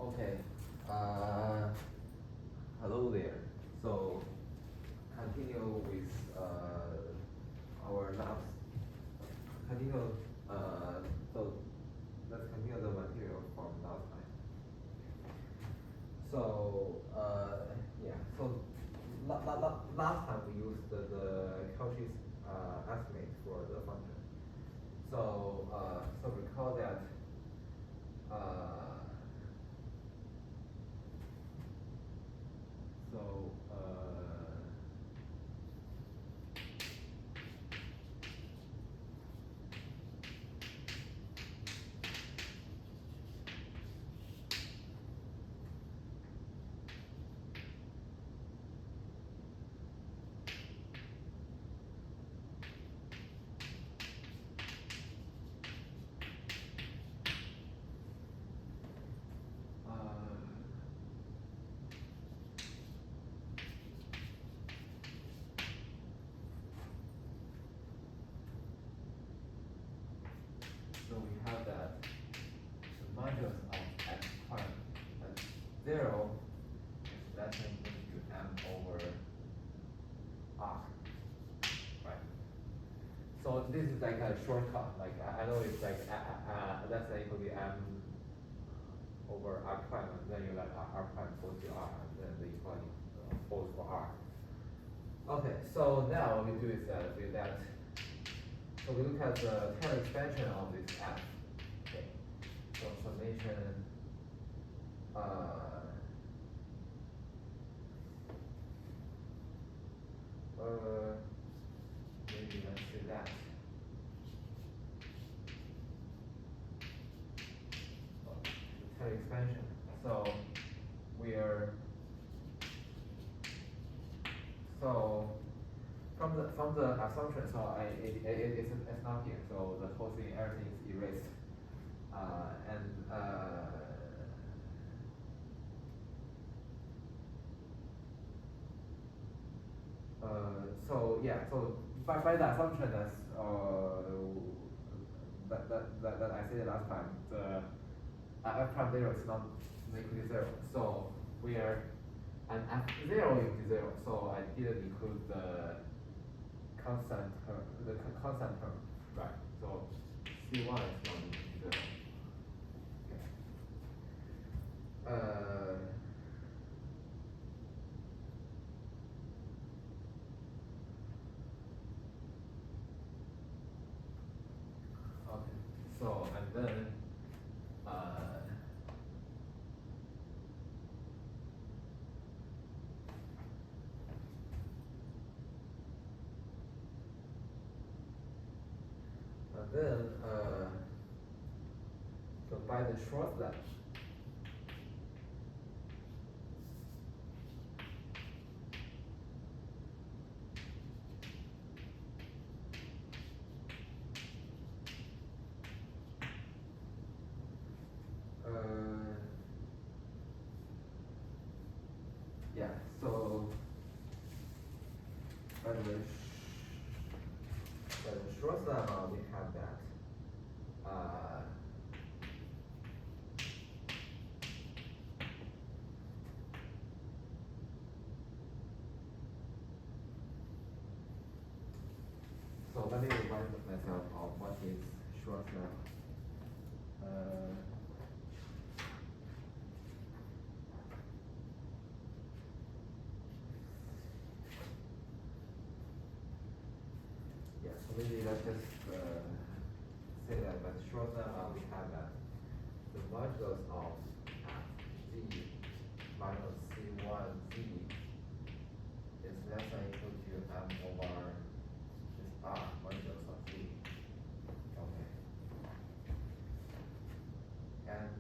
Okay. Hello there. So continue with our last. Continue. So let's continue the material from last time. So yeah. So last time we used the Cauchy's estimate for the function. So so recall that. So so we have that the modulus of x prime at 0 is less than equal to m over r, right? So this is like a shortcut. Like I know it's like less than equal to m over r prime, and then you let r prime goes to r, and then the equality holds for r. Okay, so now what we do is that so we look at the Taylor expansion of this f. Okay, so summation. Maybe let's say that. Taylor expansion. So we are. So from the assumption, so it's not here. So the whole thing, everything is erased. So yeah, so by the assumption that that I said last time, the f prime 0 is not equal to 0. So we are and f0 equal to 0. So I didn't include the constant term, right? So C1 is not equal to 0. Okay. Okay. So and then so by the short leg. Yeah, so by the short lemma we have that so let me remind myself of what is short lemma. Yeah, so maybe let's just say that by the short lemma we have that the modulus of z minus c1 z is less than equal to m over this r modulus of z. Okay. And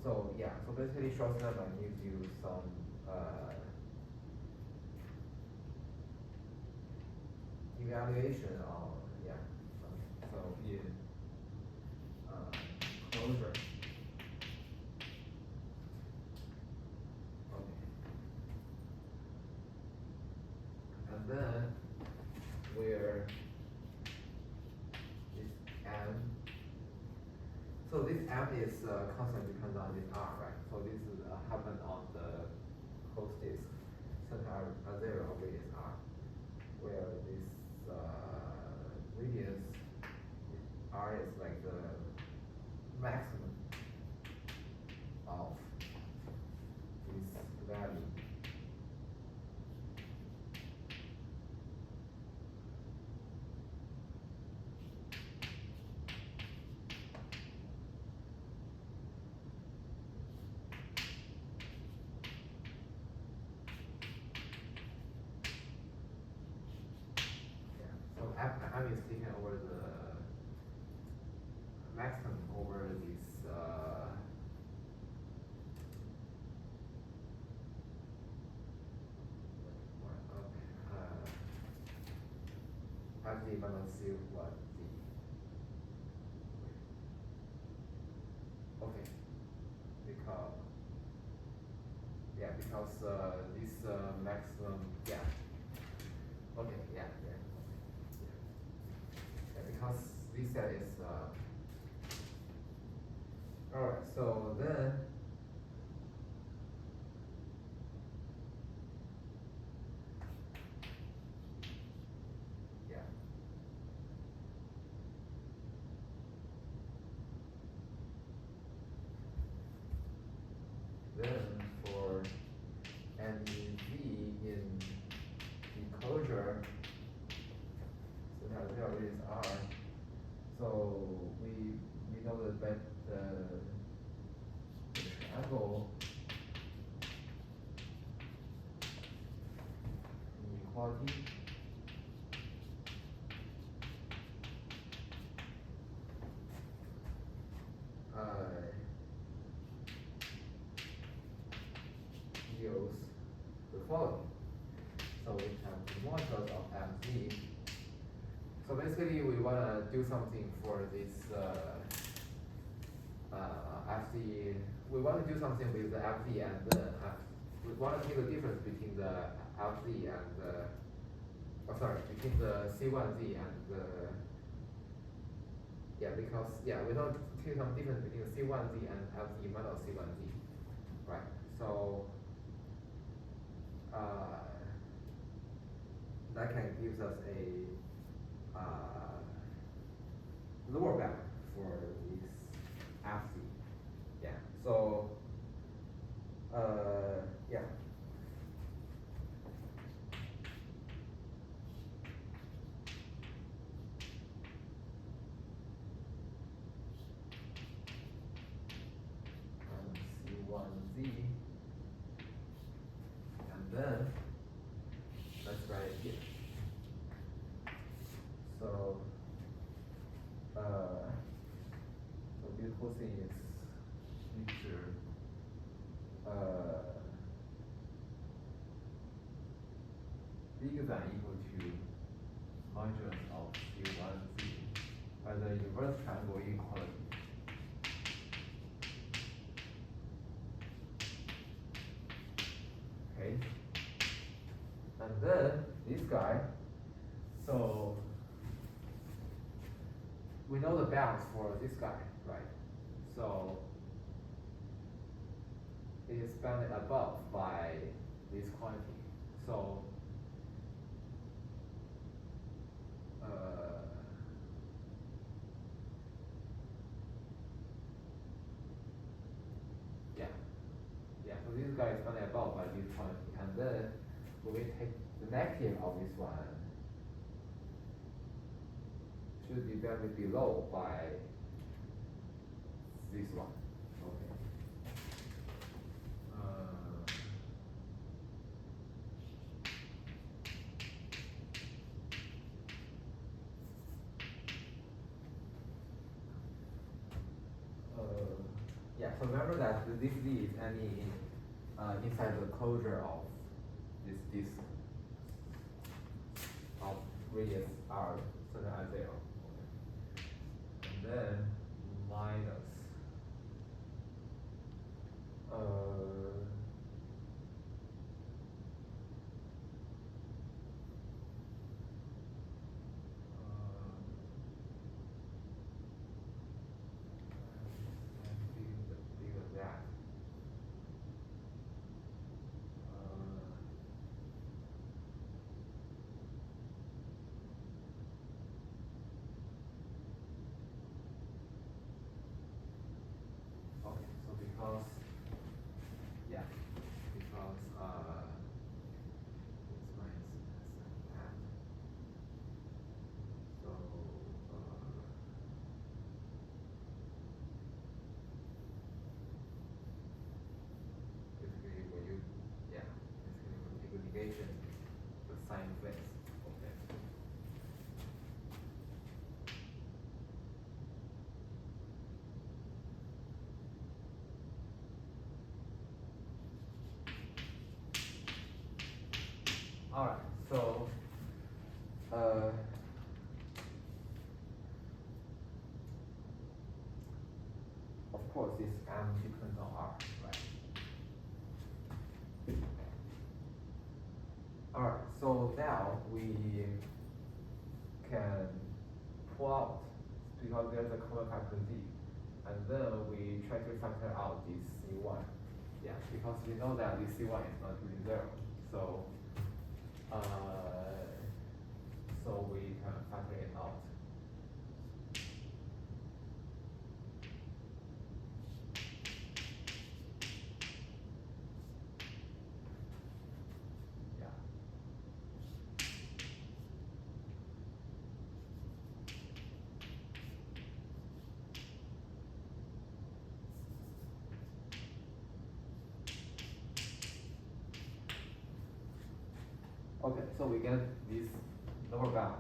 so yeah, so basically short lemma gives you some evaluation of so in closure. Okay. And then where this m So this m is constant depends on this r, right? So this is happen on the host disk, center zero radius r, where this radius r is like the maximum of this value. So m is taken over the maximum over this FZ minus C what Z. Okay, because this maximum, yeah. Okay, yeah. Because this set is alright, so then yeah. Then for any V in enclosure, so now zero is R. So we know that the triangle inequality yields the following. So we have the modulus of FZ. So basically we want to do something for this FZ. We want to do something with the FZ and the we want to make the difference between the FZ and the between the C1Z and the because we don't take some difference between the C1Z and FZ minus C1Z, right? So that can gives us a lower bound for this FZ. Yeah. So yeah. C1Z, and then let's write it here. So beautiful thing is future bigger than equal to modulus of C1Z by the inverse triangle equality. Okay, and then this guy, so we know the bounds for this guy, right? So it is bounded above by this quantity. So so this guy is bounded above by this quantity, and then when we take the negative of this one, should be bounded below by this one. Okay. So remember that this V is any inside the closure of this disk of radius R center at 0. Okay. And then minus because yeah, because it's minus that. So basically when you basically when you take a negation, the sign flips. Okay. All right, so of course this M depends on R, right? All right, so now we can pull out because there's a common factor Z, and then we try to factor out this C1. Yeah, because we know that this C1 is not really zero, so so we can factor it out. Yeah. Okay, so we get this lower bound.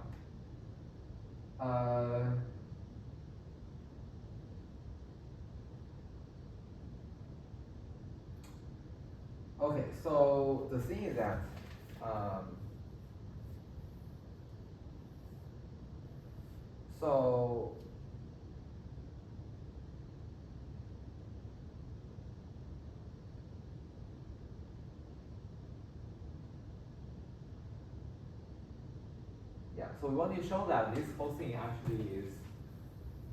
Okay, so the thing is that so yeah, so we want to show that this whole thing actually is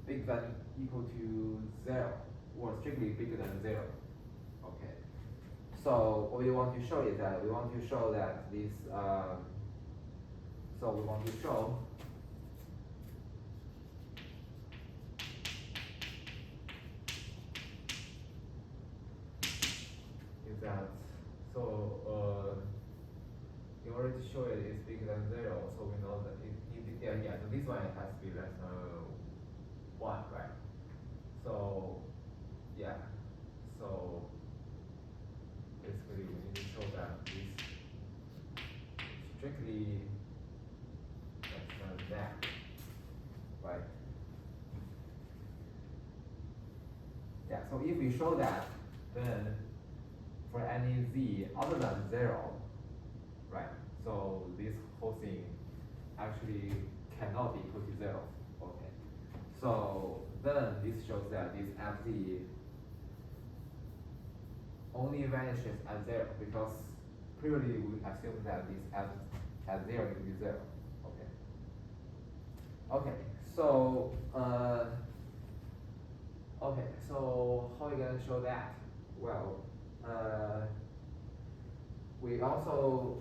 bigger than equal to 0, or strictly bigger than 0. Okay. So what we want to show is that we want to show that this so we want to show is that so in order to show it is bigger than 0, so we know that so this one it has to be less than 1, right? So yeah, so basically we need to show that this strictly less than that, right? Yeah, so if we show that, then for any z other than 0, right? So this whole thing actually cannot be equal to 0. Okay. So then this shows that this fz only vanishes at 0 because previously we assumed that this f at 0 will be 0. Okay. Okay. So okay. So how are we gonna show that? Well, we also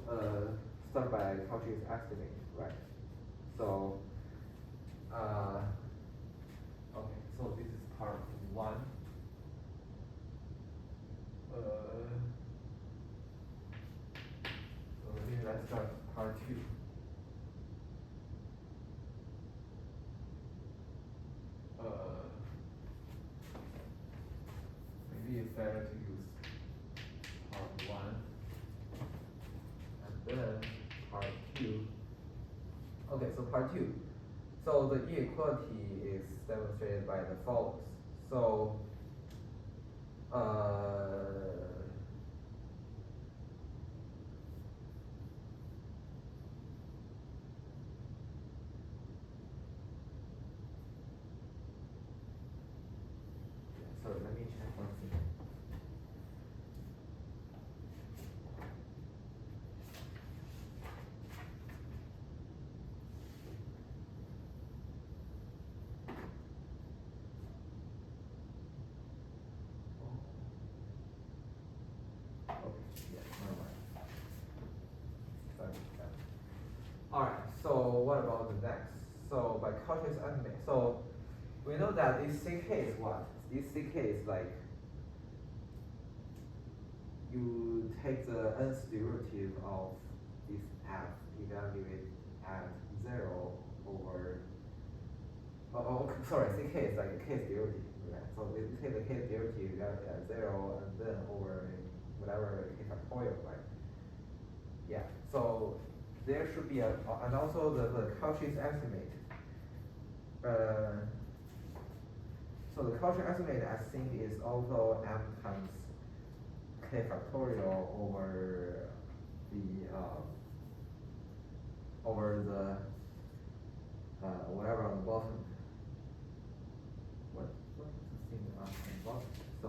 start by Cauchy's estimate, right? So okay, so this is part 1. So maybe let's start part 2. Maybe it's better to use part 1 and then part 2. Okay, so part 2. So the inequality is demonstrated by the follows. So sorry, let me check one thing. Okay, yeah, never mind. Sorry about that. Alright, so what about the next? So by Cauchy's estimate, so we know that this CK is what? This CK is like you take the nth derivative of this f, evaluate at 0 over, sorry, ck is like a kth derivative, right? So we take the kth derivative, evaluate at 0, and then over whatever k factorial, right? Yeah, so there should be a, and also the Cauchy's estimate. So the Cauchy estimate, I think, is also m times k factorial over the whatever on the bottom. What's the thing on the bottom? So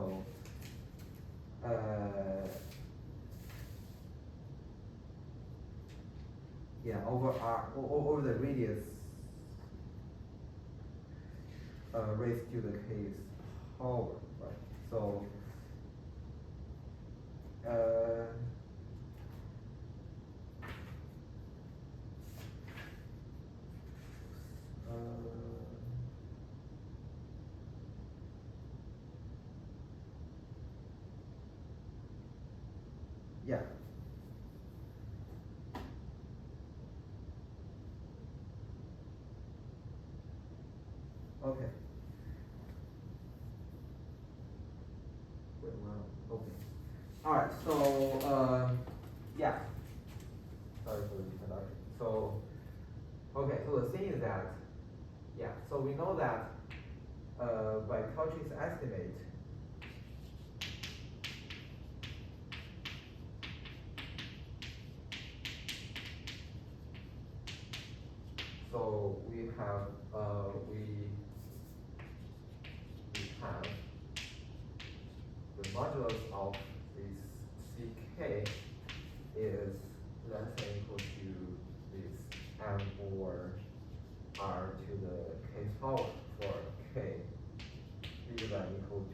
yeah, over r over the radius raised to the kth power, right? So yeah. Okay. Wait, well, okay. All right. So yeah. Sorry for the introduction. So okay. So the thing is that yeah. So we know that by Cauchy's estimate, so we have the modulus of this ck is, let's say, equal to this m over r to the kth power for k bigger than equal to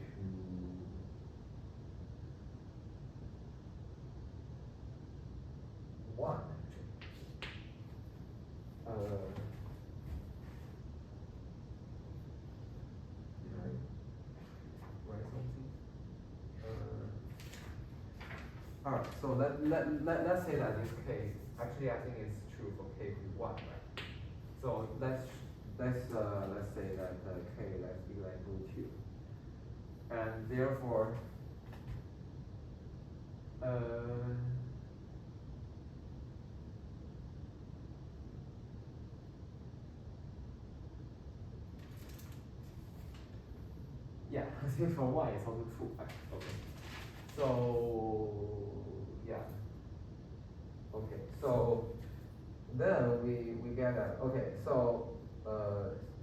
1, actually. Did I write something? Alright, so let's say that this case, actually I think it's true for k equals 1, right? So let's say that k less bigger than equal to 2. And therefore yeah, I think for y it's also true. Okay. So yeah. Okay. So then we get that. Okay. So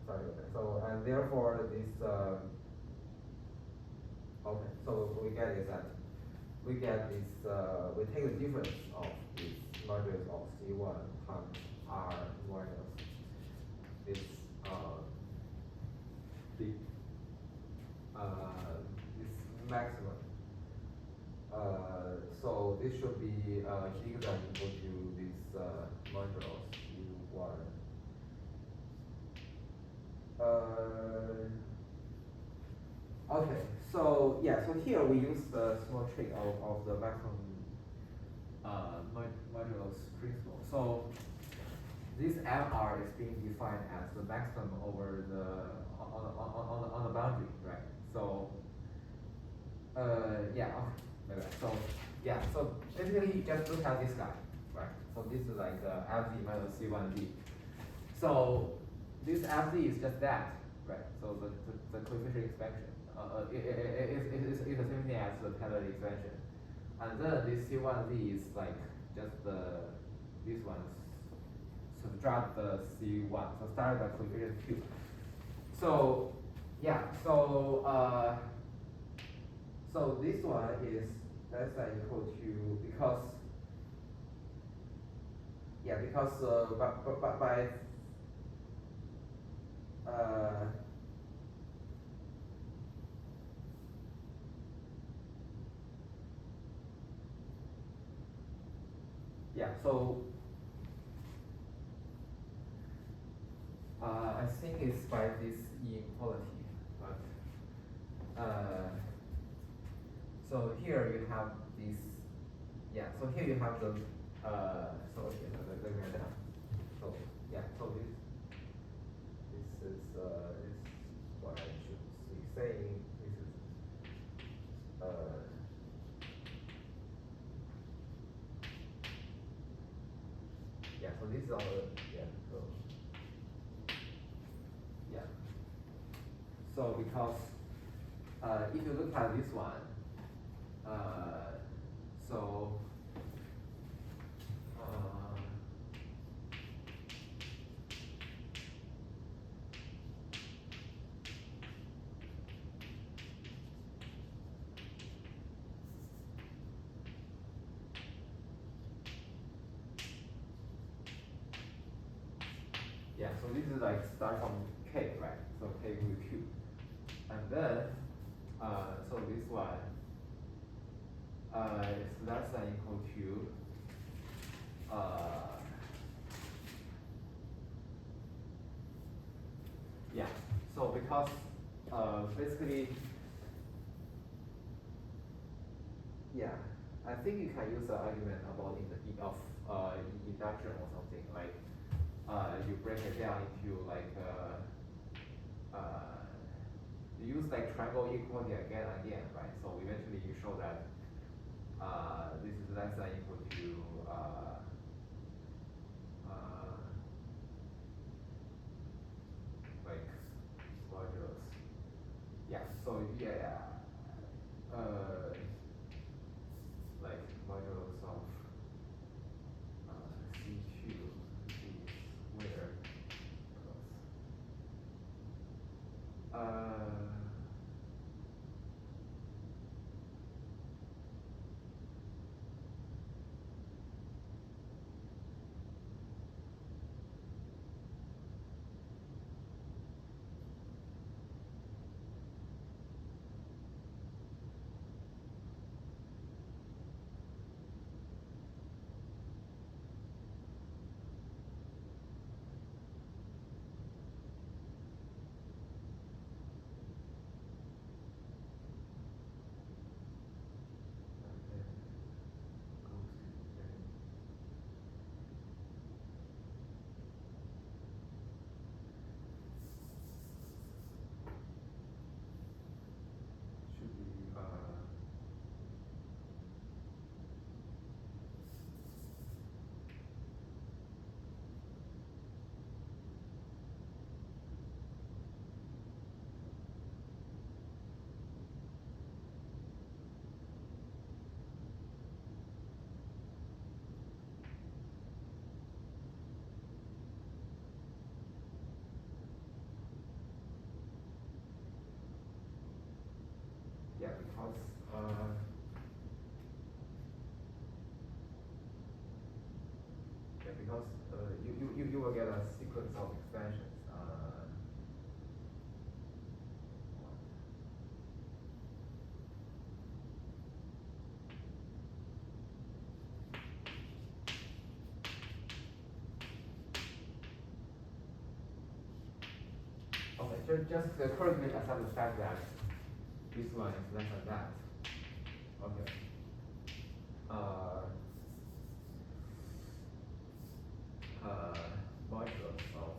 sorry. So and therefore this okay. So we get is that we get this we take the difference of this modulus of C1 times R minus this the this maximum. So this should be bigger than equal to this modulus U1. Okay, so yeah, so here we use the small trick of the maximum modulus principle. So this MR is being defined as the maximum over the on the boundary, right? So yeah, okay. So yeah, so basically you just look at this guy, right? So this is like FZ minus C1Z. So this FZ is just that, right? So the coefficient expansion is the same thing as the parallel expansion, and then this C1Z is like just this one's subtract the C1, so start the coefficient Q. So yeah, so so this one is less than equal to, because yeah, because by yeah, so I think it's by this inequality, but so here you have this yeah, so here you have the, so okay, let me write down. So, yeah, so this is what I should be saying. This is, yeah, so this is our, yeah, so, yeah. So because, if you look at this one, so, yeah, so this is like start from K, right? So K equal to Q. And then, so this one is less than equal to, yeah, so because basically, yeah, I think you can use the argument about induction or something, like you break it down into like you use like triangle equality again and again, right? So eventually you show that this is less than equal to like modulus. Yeah, so yeah, like modulus of C2 is squared plus should be yeah, because yeah, because you will get a sequence of expansions. Okay, just currently accept the fact that this one is less than that. Okay. Modulus of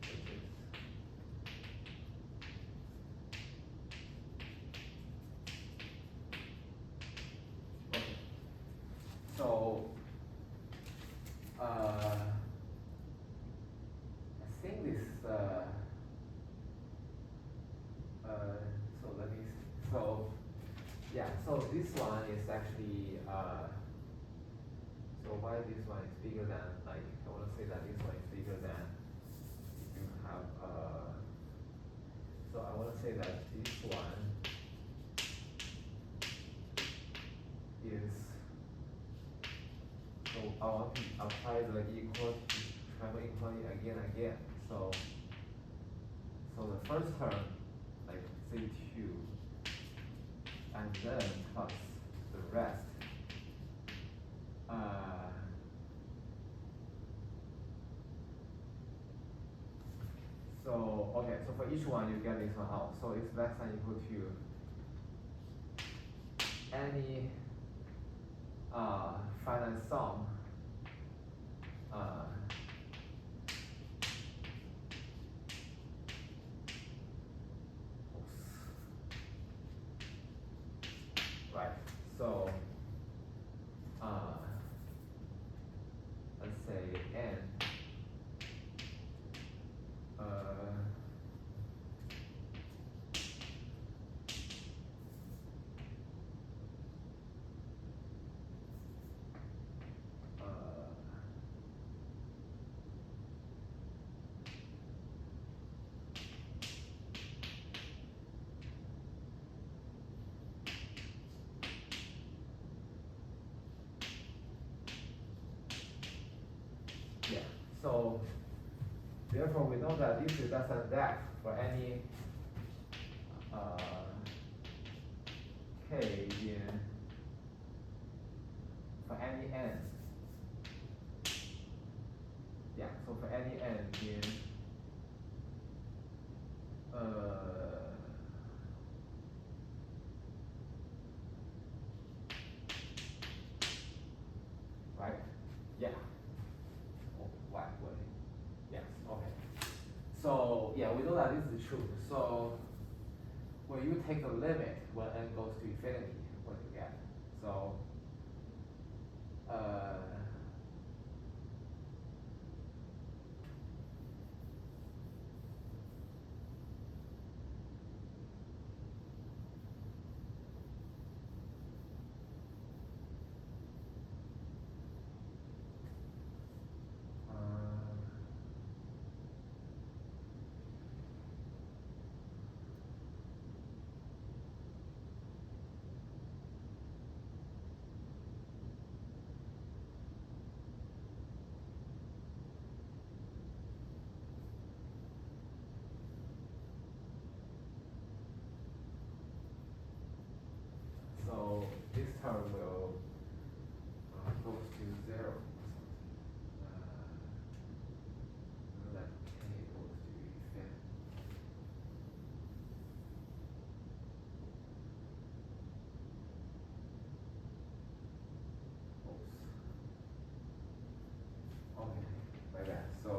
which is okay. So I think this so let me so yeah, so this one is actually so why this one is bigger than, like, I want to say that this one is bigger than if you have so I want to say that this one is, so I want to apply the equality, triangle equality again and again. So the first term, like C2, and then plus the rest. So okay, so for each one you get this one out. So it's less than equal to any finite sum right, so let's say n yeah, so therefore we know that this is less than that for any k in for any n. Yeah, so for any n in right? Yeah. Oh, what? Yes, okay. So yeah, we know that this is true. So when you take the limit when n goes to infinity, what do you get? So so this term will go to 0. Let k goes to infinity. Oops. Okay, like that. So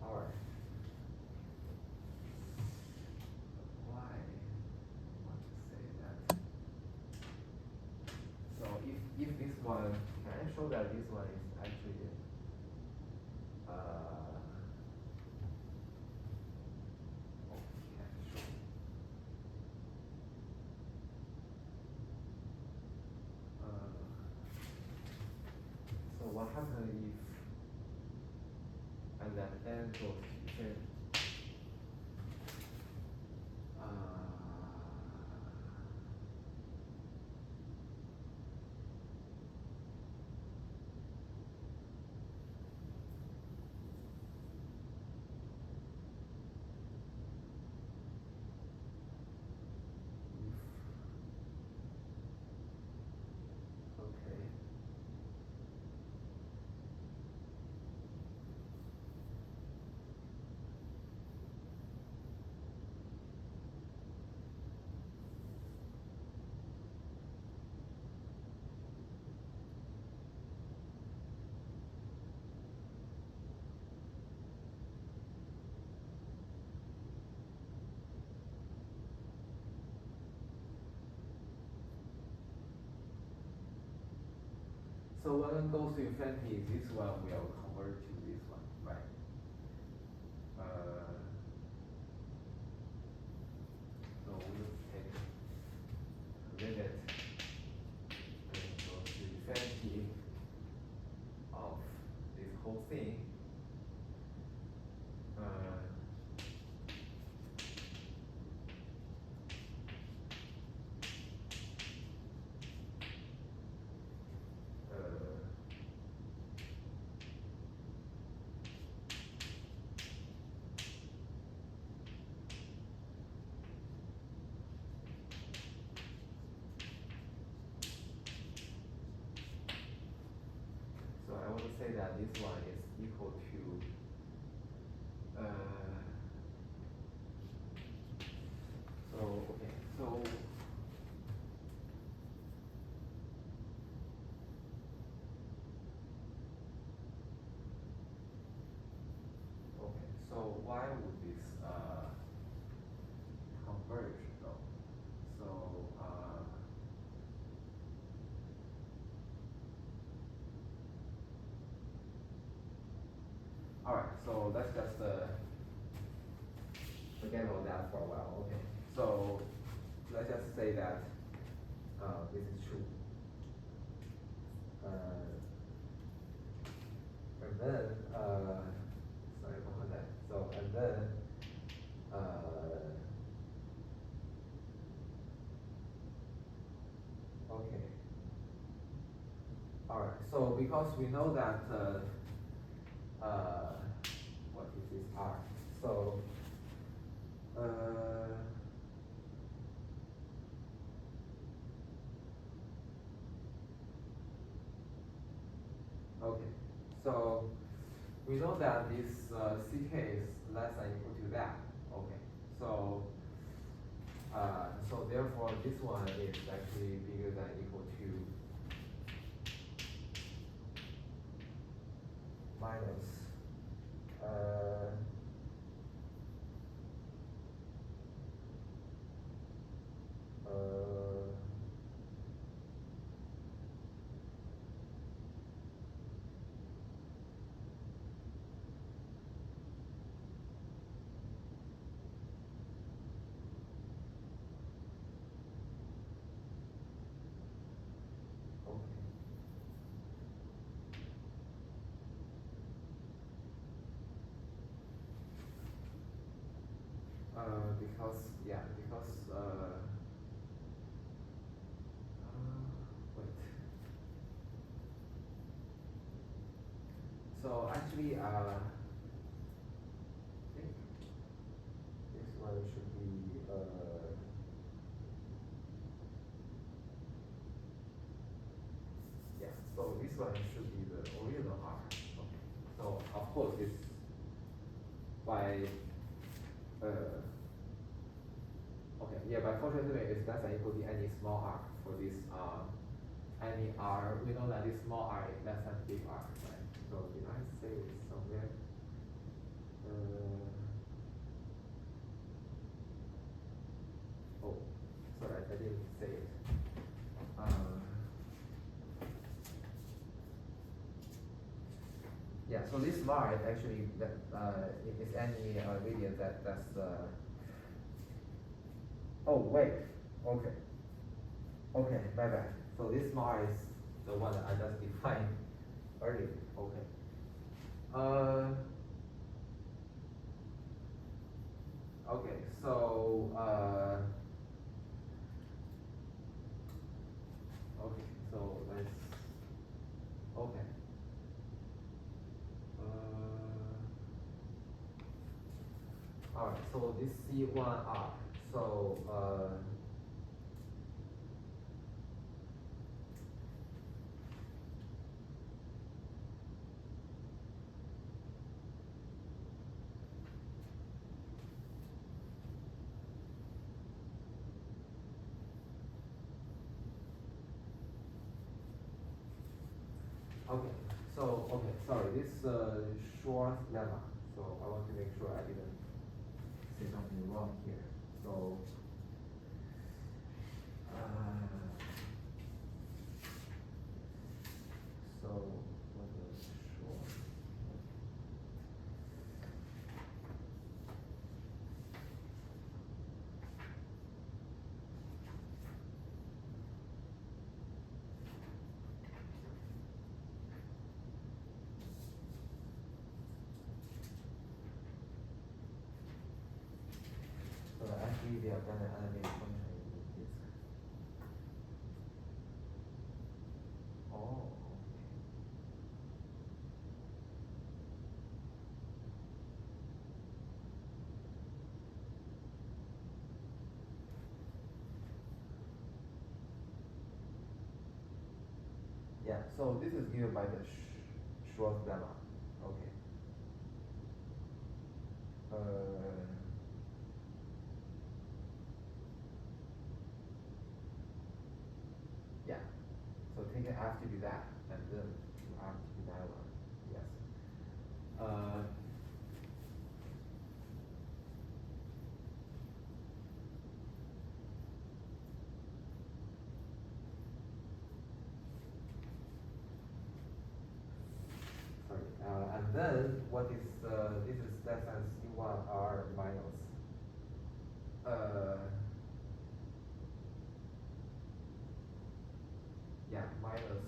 all right. Why I want to say that? So if this one, can I show that this one is actually can't show. So what happens if and then n goes to infinity? Okay. So when it goes to infinity, this one will convert to this one, right? So we'll take limit when it goes to infinity of this whole thing. say that this one is equal to so okay, so okay, so why would this converge though? So all right, so let's just forget about that for a while. Okay, so let's just say that this is true. And then sorry about that. So and then okay. All right. So because we know that what is this R? So okay. So we know that this CK is less than equal to that. Okay. So so therefore this one is actually bigger than equal to minus okay. Because yeah, because wait. So actually, I think this one should be yeah. So this one should be the original R. Okay. So of course it's by okay, yeah, by fortune domain is less than equal to any small r for this any r. We know that this small r is less than big R, right? So did I say it somewhere? Oh, sorry, I didn't say it. Yeah, so this small r is actually that is any radius that's oh wait, okay. Okay, my bad. So this small is the one that I just defined earlier. Okay. Okay. So okay. So let's. Okay. All right. So this C1R. So okay. So okay. Sorry. This short lemma. So I want to make sure I didn't say something wrong here. So. So what was short? So actually we have done an animate function with this. Oh, okay. Yeah, so this is given by the short lemma. Okay. Yeah. So take an F to be that, and then F to be that one. Yes. Sorry. And then what is this is less than C1 R minus. Yeah, minus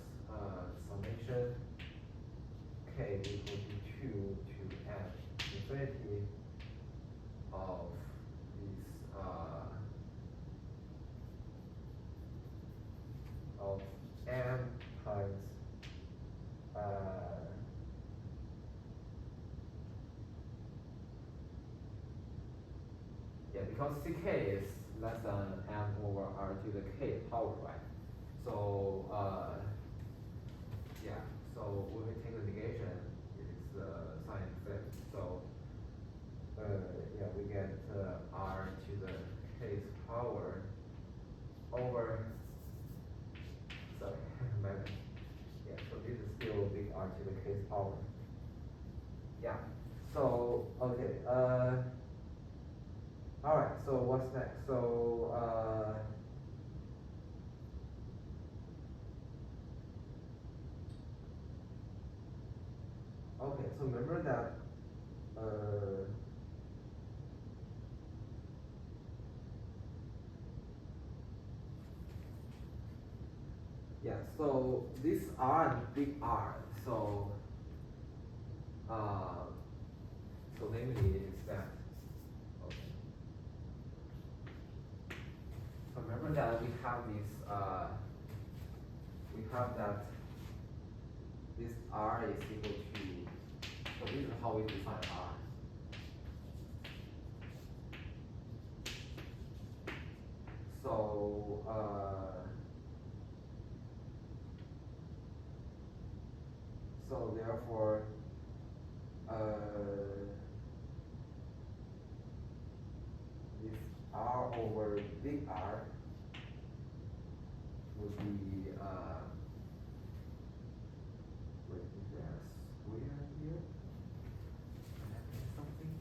summation k equal to 2 to n infinity of this of m times yeah, because ck is less than m over r to the k power, right? So yeah, so when we take the negation, it's sign effect. So yeah, we get r to the k's power over. Sorry, my bad. Yeah, so this is still big R to the k's power. Yeah. So okay. All right. So what's next? So okay. So remember that. Yeah. So this R and big R. So so namely is that. Okay. So remember that we have this. We have that. This R is equal to. So this is how we define R. So so therefore this R over big R would be wait, is there a square here? Am I missing something?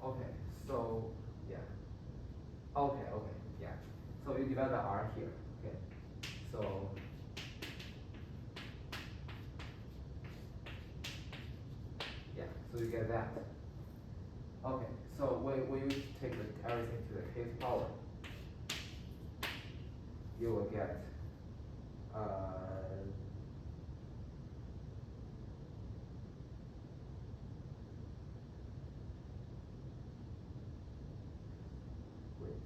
Okay, so yeah. Okay, yeah. So you divide by R here. Okay. So yeah, so you get that. Okay, so when you take everything to the k's power, you will get wait.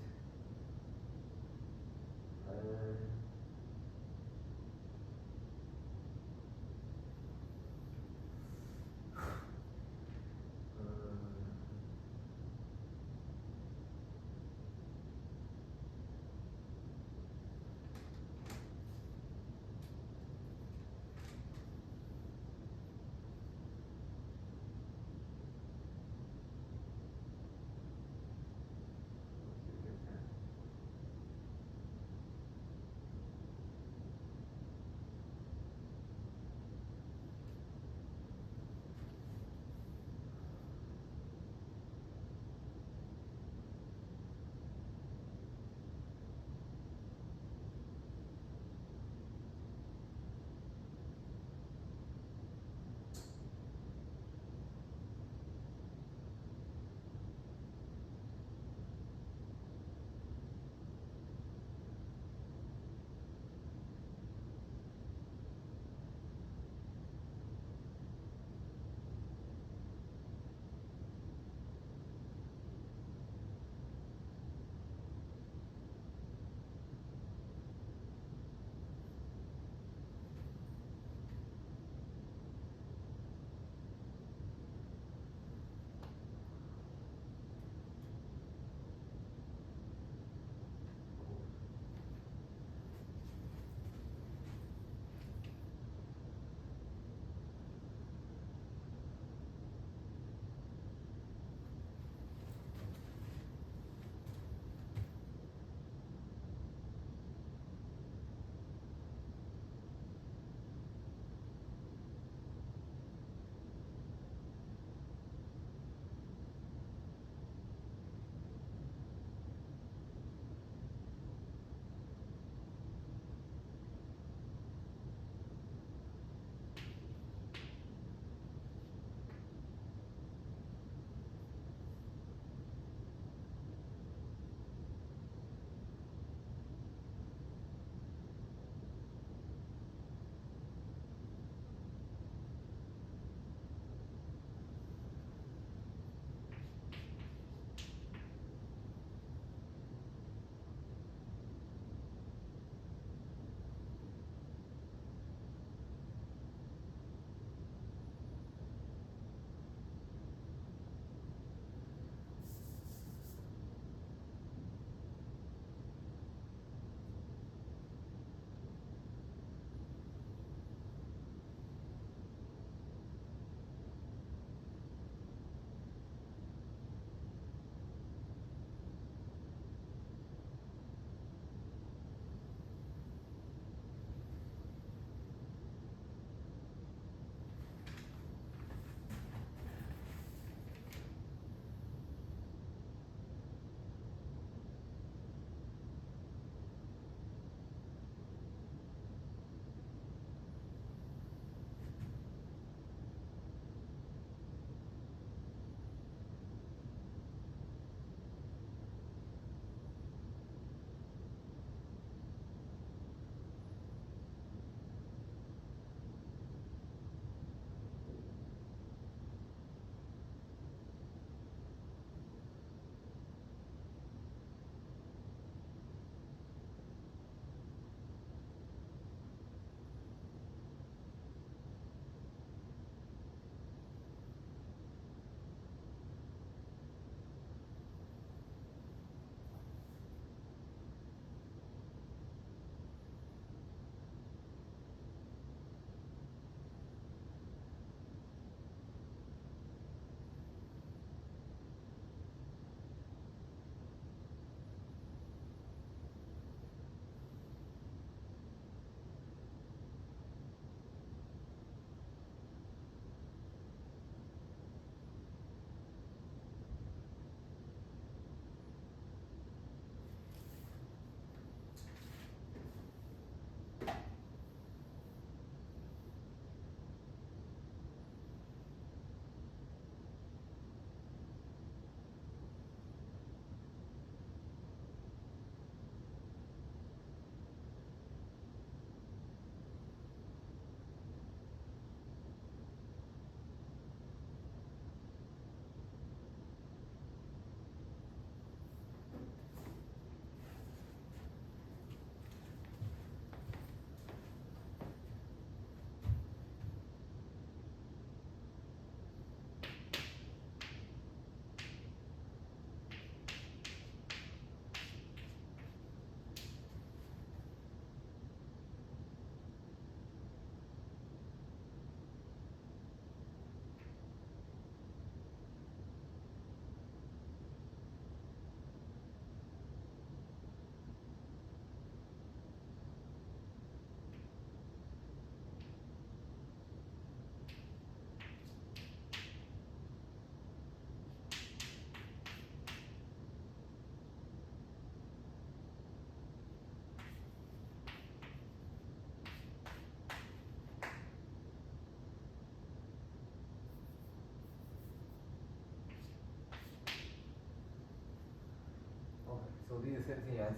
this is the same thing as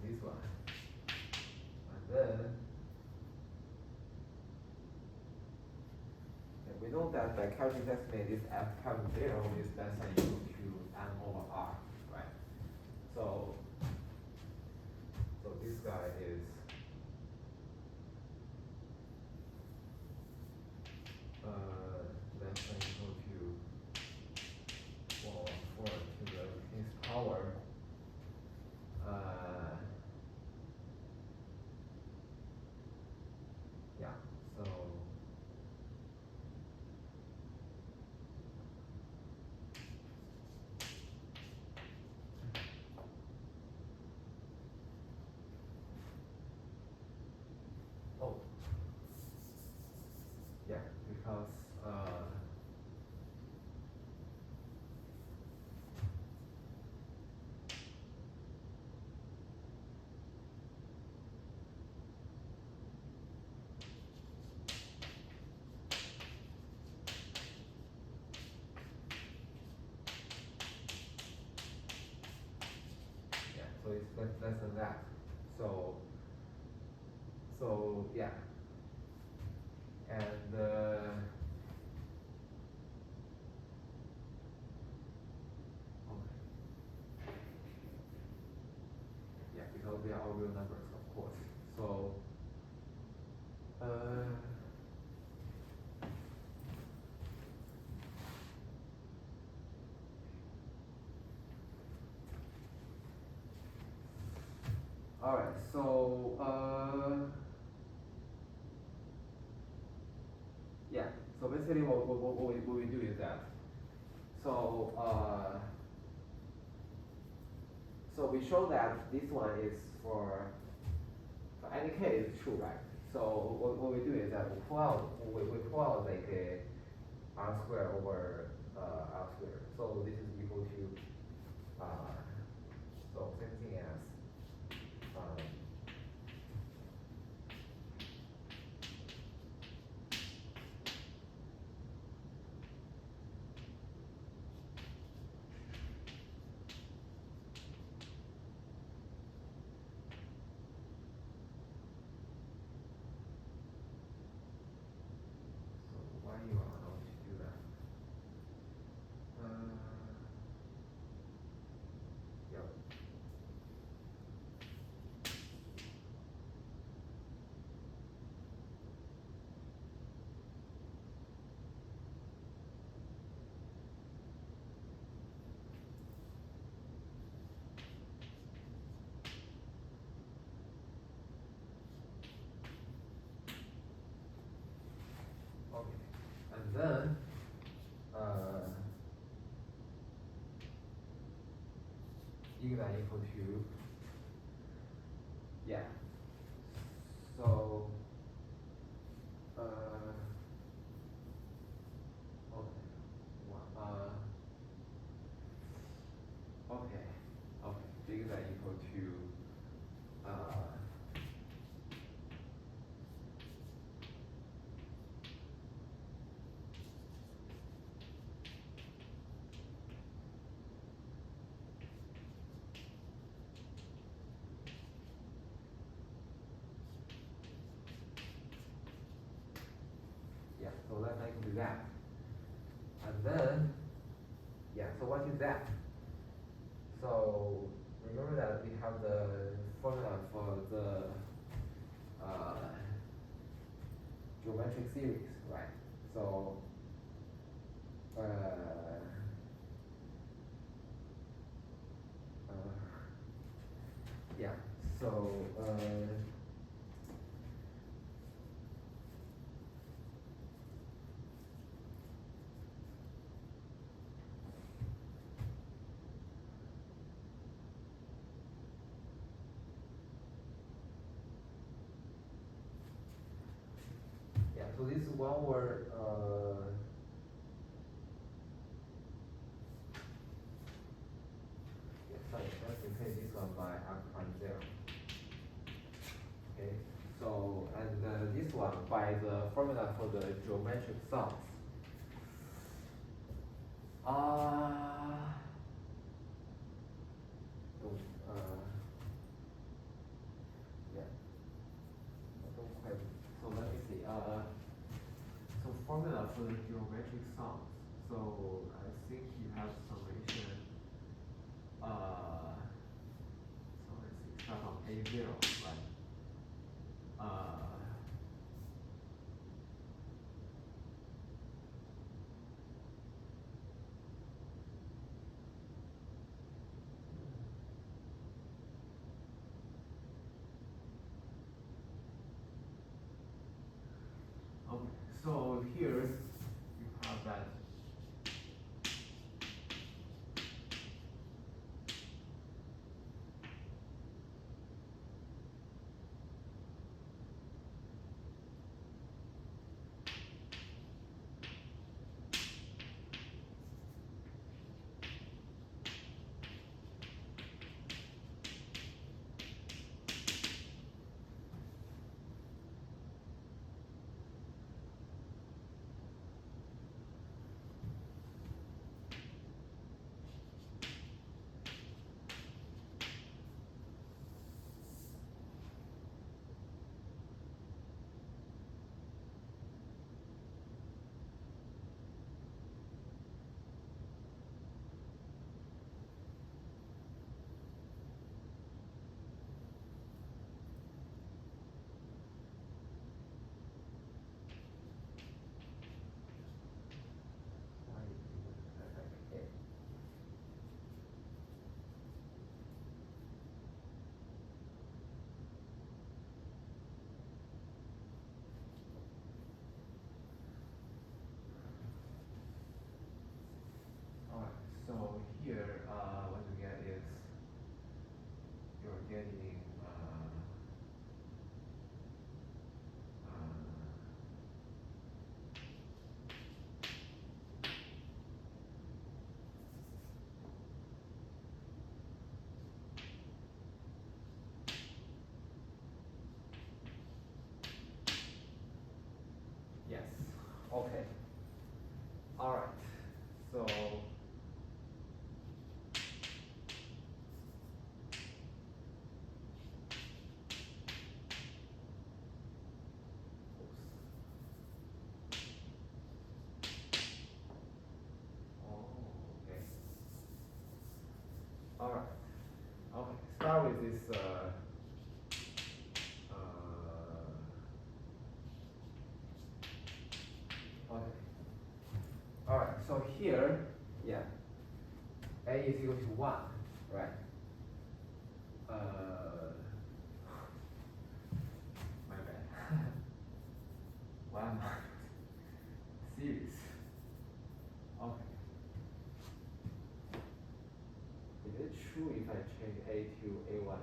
this one. And then we know that by calculating estimate, this f prime 0 is less than equal to m over r, right? So this guy is less than equal to 4 to the king's power. Yeah, so oh yeah, because yeah, so it's less than that. So yeah, and okay, yeah, because they are all real numbers, of course. So all right, so yeah, so basically what we do is that, so so we show that this one is for any k is true, right? So what we do is that we pull out like a r squared over r squared. So this is equal to so same thing as so why you are allowed to do that? Yep. Okay, and then equal to yeah. So okay, okay, bigger than equal to yeah, so let's do that. And then, yeah, so what is that? So remember that we have the formula for the geometric series, right? So yeah, so yeah, so this one word yeah, sorry, let's replace this one by r prime 0. Okay, so and this one by the formula for the geometric sums. So, for the geometric sums. So I think you have summation. So let's see, start from A0, right? Okay, so here you have that. Alright, so here what you get is you're getting yes, okay. Alright, so okay. Alright. Okay. Start with this okay. Alright, so here, yeah. A is equal to 1, right? My bad. Why am I serious? Okay. Is it true if I change A to A1?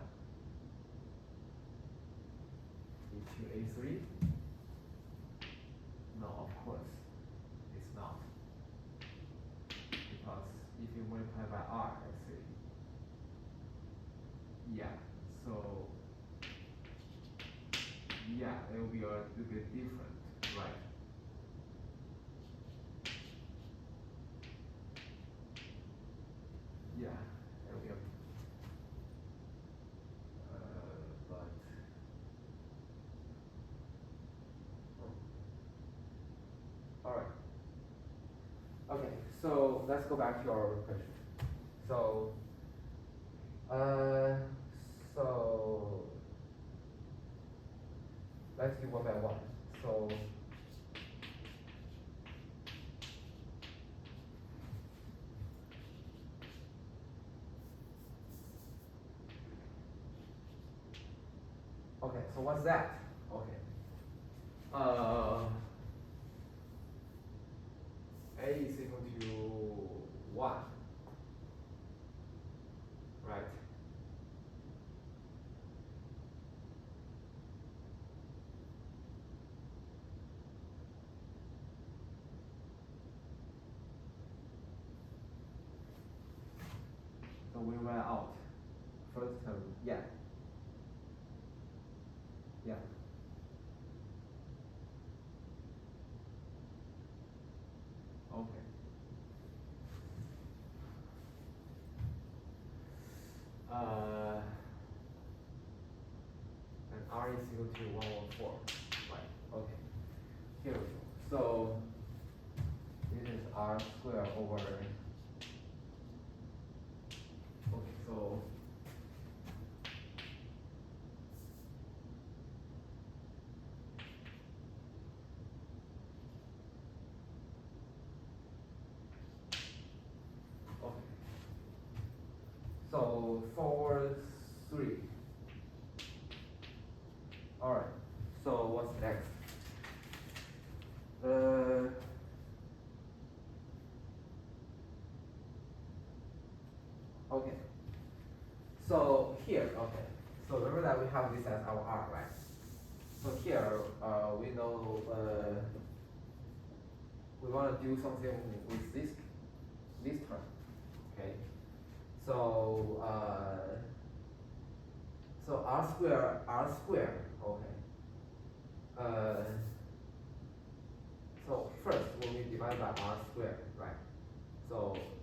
B to A3? No, of course, it's not. Because if you multiply by R, let's say, yeah, so, yeah, it will be a little bit different, right? Yeah, it will be a, but, all right. Okay, so let's go back to our question. So, so let's do one by one. So, okay, so what's that? Okay. A is equal to 1, right? So we write out first term, yeah. Yeah. Okay. And R is equal to 114, right? Okay. Here we go. So r square over. Okay, so. Okay. So 4, 3. All right. So what's next? Okay. So here, okay. So remember that we have this as our r, right? So here, we know we want to do something with this term, okay? So so r square, okay. So first, when we divide by r squared, right? So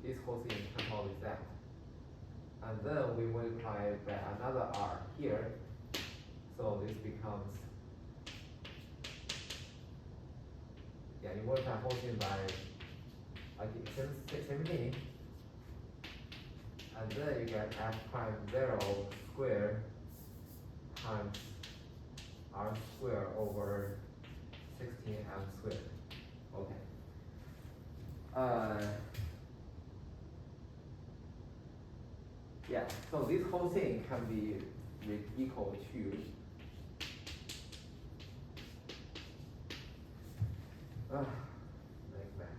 this whole thing cancels with that. And then we multiply by another r here. So this becomes, yeah, you multiply whole thing by, again, same thing. And then you get f prime 0 squared times r squared over 16m squared. Okay. Yeah, so this whole thing can be equal to like that.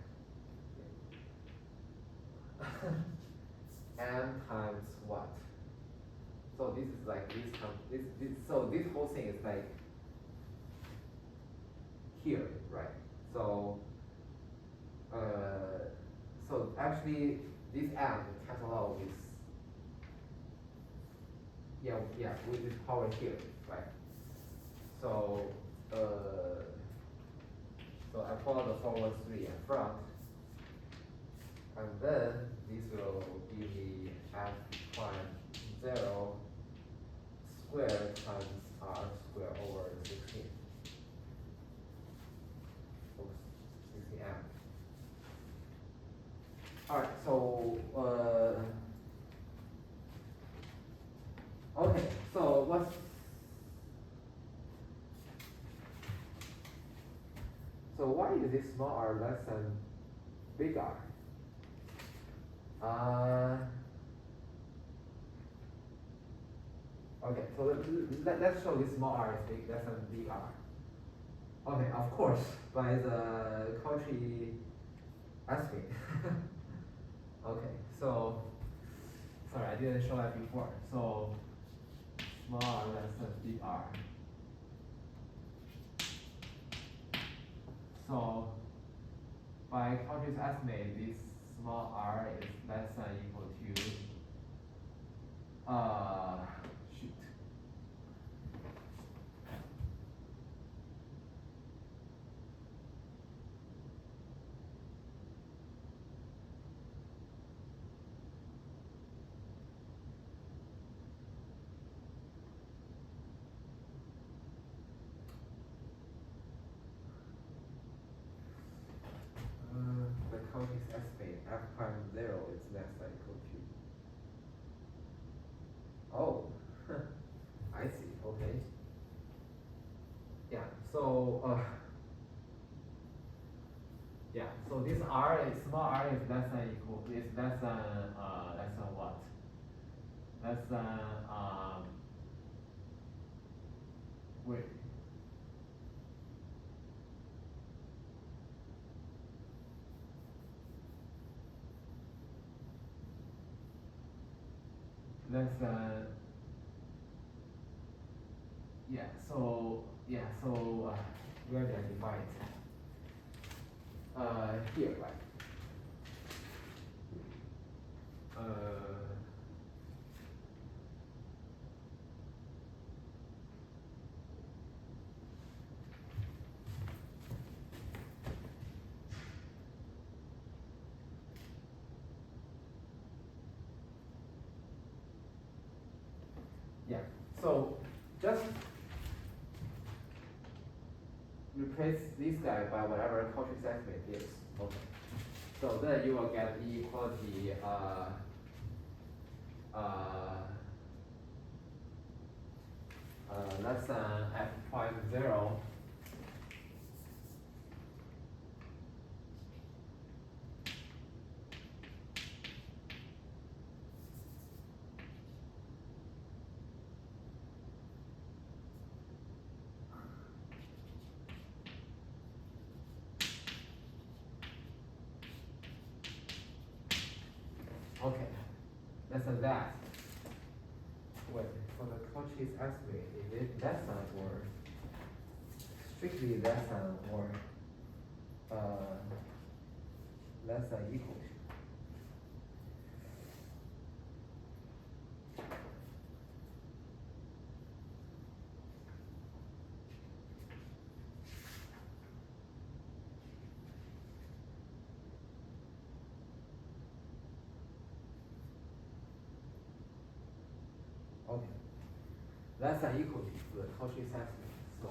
M times what? So this is like this times this so this whole thing is like here, right? So so actually this M cancel out with with this power here, right? So so I pull out the forward 3 in front, and then this will give me f prime 0 squared times r squared over 16. Oops, 16m. Alright, so okay, so why is this small r less than big R? Okay, so let's show this small r is less than big R. Okay, of course, by the Cauchy aspect. Okay, so sorry, I didn't show that before. So small r less than big R. So by Cauchy's estimate, this small r is less than equal to shoot. The Cauchy's estimate f prime 0 is less than equal to. Oh, I see. Okay. Yeah. So yeah. So this r is small r is less than equal. Is less than what? Less than wait. Less than, so where did I divide it? Here, right? Yeah, so just replace this guy by whatever Cauchy's estimate is. Okay. So then you will get E equality less than f prime 0. Okay, less than that. Wait, for the Cauchy's estimate, is it less than or strictly less than or less than equal to? Okay, less than equal to the Cauchy's estimate. So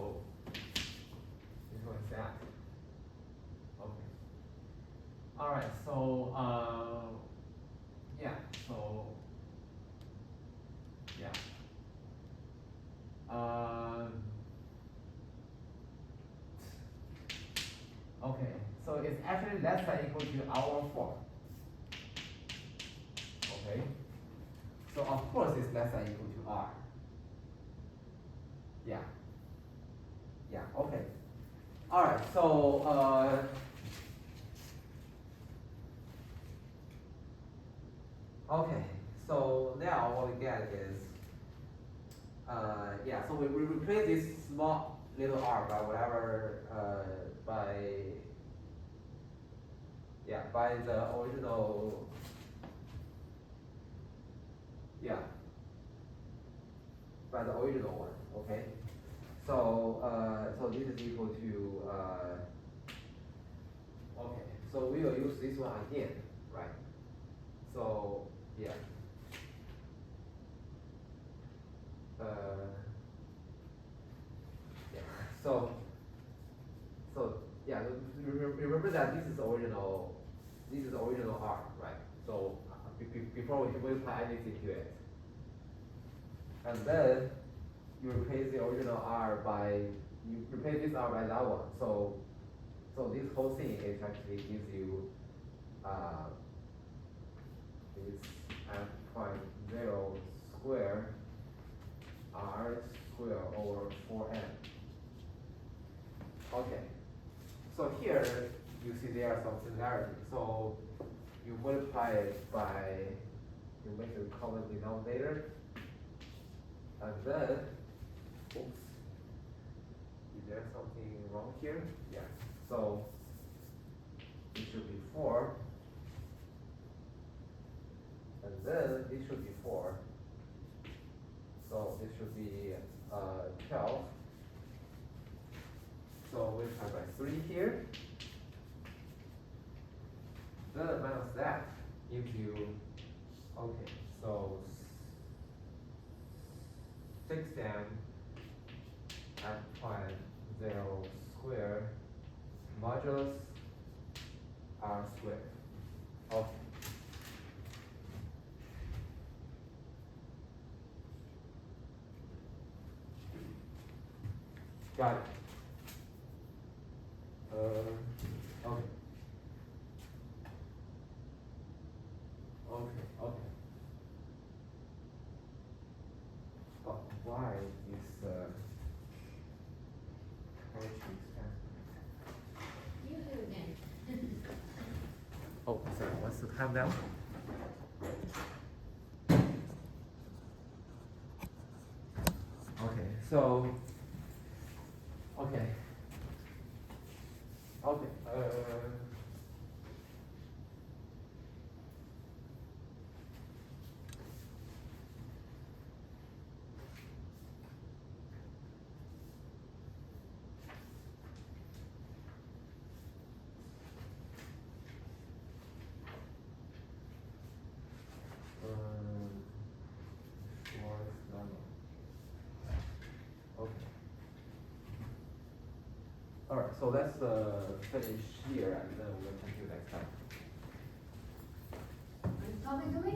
this one is that. Okay. All right. So yeah. So yeah. Okay. So it's actually less than equal to our form. Okay. So of course it's less than equal to r. Yeah. Yeah. Okay. All right. So okay. So now what we get is yeah. So we replace this small little r by whatever by yeah by the original yeah by the original one. Okay. So so this is equal to okay. So we will use this one again, right? So yeah. Yeah. So yeah. Remember that this is original. This is original R, right? So before we apply anything to it, and then you replace the original R by you replace this R by that one. So this whole thing is actually gives you is f prime 0 square r square over 4n. Okay. So here you see there are some similarities. So you multiply it by you make the common denominator, and then oops, is there something wrong here? Yeah. So it should be 4. And then this should be 4. So this should be 12. So we multiply by 3 here. Then minus that gives you, okay, so 6m f prime 0 square modulus r squared. Okay. Got it. Okay. Okay. But why is You do again. oh, sorry, what's the time now? Okay, so okay. Okay. Okay. All right. So let's finish here, and then we'll continue next time. talking to me?